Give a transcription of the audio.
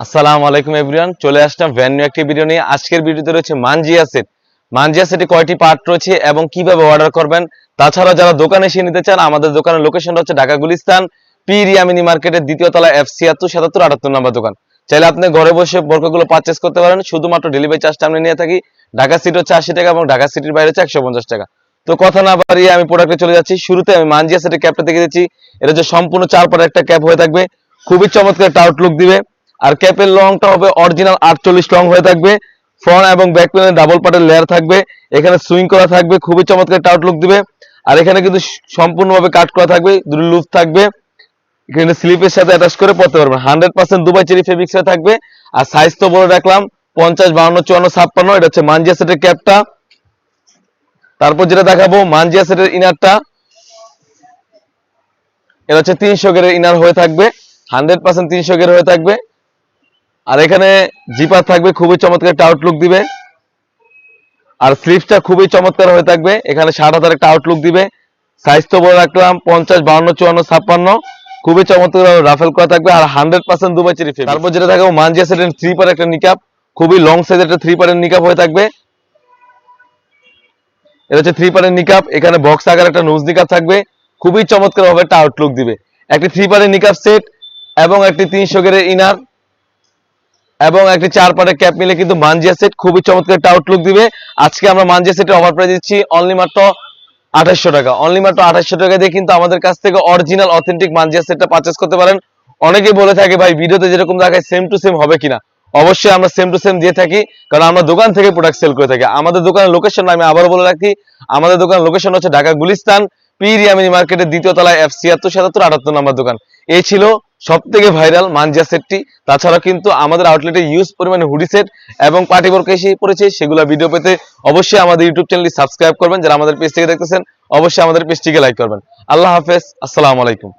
আসসালামু আলাইকুম এভরিওয়ান, চলে আসলাম ভ্যান নিউ একটি ভিডিও নিয়ে। আজকের ভিডিওতে রয়েছে মানজিয়া সেট। মানজিয়া সেটে কয়টি পার্ট রয়েছে এবং কিভাবে অর্ডার করবেন, তাছাড়া যারা দোকানে এসে নিতে চান, আমাদের দোকানের লোকেশনটা হচ্ছে ঢাকা গুলিস্তান পিরিয়া মিনি মার্কেটের দ্বিতীয় তলা F76 77 78 নম্বর দোকান। চাইলে আপনি ঘরে বসে বোরকাগুলো পারচেজ করতে পারেন, শুধুমাত্র ডেলিভারি চার্জটা আমরা নিয়ে থাকি। ঢাকা সিটি হচ্ছে 80 টাকা এবং ঢাকা সিটির বাইরে হচ্ছে 150 টাকা। তো কথা না বাড়িয়ে আমি প্রোডাক্টে চলে যাচ্ছি। শুরুতে আমি মানজিয়া সেটের ক্যাপটা দেখে দিচ্ছি। এটা হচ্ছে সম্পূর্ণ 4 পার্টের একটা ক্যাপ হয়ে থাকবে, খুবই চমৎকার একটা আউটলুক দিবে। আর ক্যাপের লংটা হবে অরিজিনাল 48 লং হয়ে থাকবে। ফ্রন্ট এবং ব্যাক প্যানেলে ডাবল পার্টের লেয়ার থাকবে, এখানে সুইং করা থাকবে, খুবই চমৎকার একটা আউটলুক দিবে। আর এখানে কিন্তু সম্পূর্ণভাবে কাট করা থাকবে, দুটো লুপ থাকবে, এখানে স্লিপের সাথে অ্যাটাচ করে পড়তে পারবেন। 100% দুবাই চেরি ফেব্রিক্স এ থাকবে। আর সাইজ তো বলে রাখলাম 50 52 54 56। এটা হচ্ছে মানজিয়া সেটের ক্যাপটা। তারপর যেটা দেখাবো মানজিয়া সেটের ইনারটা, এটা হচ্ছে 300 গেরের ইনার হয়ে থাকবে, 100% 300 গের হয়ে থাকবে। আর এখানে জিপার থাকবে, খুবই চমৎকার একটা আউটলুক দিবে। আর স্লিপসটা খুবই চমৎকার হয়ে থাকবে, এখানে 60,000 একটা আউটলুক দিবে। সাইজ তো বলে রাখলাম 50 52 54 56, খুবই চমৎকার রাফেল করা থাকবে। আর 100% দুবাই চেরি ফেব্রিক। তারপর যেটা দেখাবো মানজিয়া সেটের 3 পার একটা নিকাপ, খুবই লং সাইজের একটা 3 পারের নিকাপ হয়ে থাকবে। এটা হচ্ছে 3 পারের নিকাপ, এখানে বক্স আকার একটা নোজ নিকাপ থাকবে, খুবই চমৎকার ভাবে একটা আউটলুক দিবে। একটি 3 পারের নিকাপ সেট এবং একটি 300 গেরের ইনার এবং একটি 4 পার্টের ক্যাপ মিলে কিন্তু মানজিয়া সেট খুবই চমৎকার একটা আউটলুক দিবে। আজকে আমরা মানজিয়া সেটের অফার প্রাইস দিচ্ছি অনলি মাত্র 2800 টাকা। অনলি মাত্র 2800 টাকা দিয়ে কিন্তু আমাদের কাছ থেকে অরিজিনাল অথেন্টিক মানজিয়া সেটটা পারচেজ করতে পারেন। অনেকেই বলে থাকে ভাই ভিডিওতে যেরকম দেখায় সেম টু সেম হবে কিনা। অবশ্যই আমরা সেম টু সেম দিয়ে থাকি, কারণ আমরা দোকান থেকে প্রোডাক্ট সেল করে থাকি। আমাদের দোকানের লোকেশন আমি আবারও বলে রাখি, আমাদের দোকানের লোকেশন হচ্ছে ঢাকা গুলিস্তান পিরিয়া মিনি মার্কেটের দ্বিতীয় তলায় F76 77 78 নম্বর দোকান। এই ছিল সব থেকে ভাইরাল মানজিয়া সেটটি। তাছাড়া কিন্তু আমাদের আউটলেটে ইউজ পরিমাণে হুডি সেট এবং পার্টি বোরকা এসে পড়েছে, সেগুলো ভিডিও পেতে অবশ্যই আমাদের ইউটিউব চ্যানেলটি সাবস্ক্রাইব করবেন। যারা আমাদের পেজ থেকে দেখতেছেন অবশ্যই আমাদের পেজটিকে লাইক করবেন। আল্লাহ হাফেজ, আসসালামু আলাইকুম।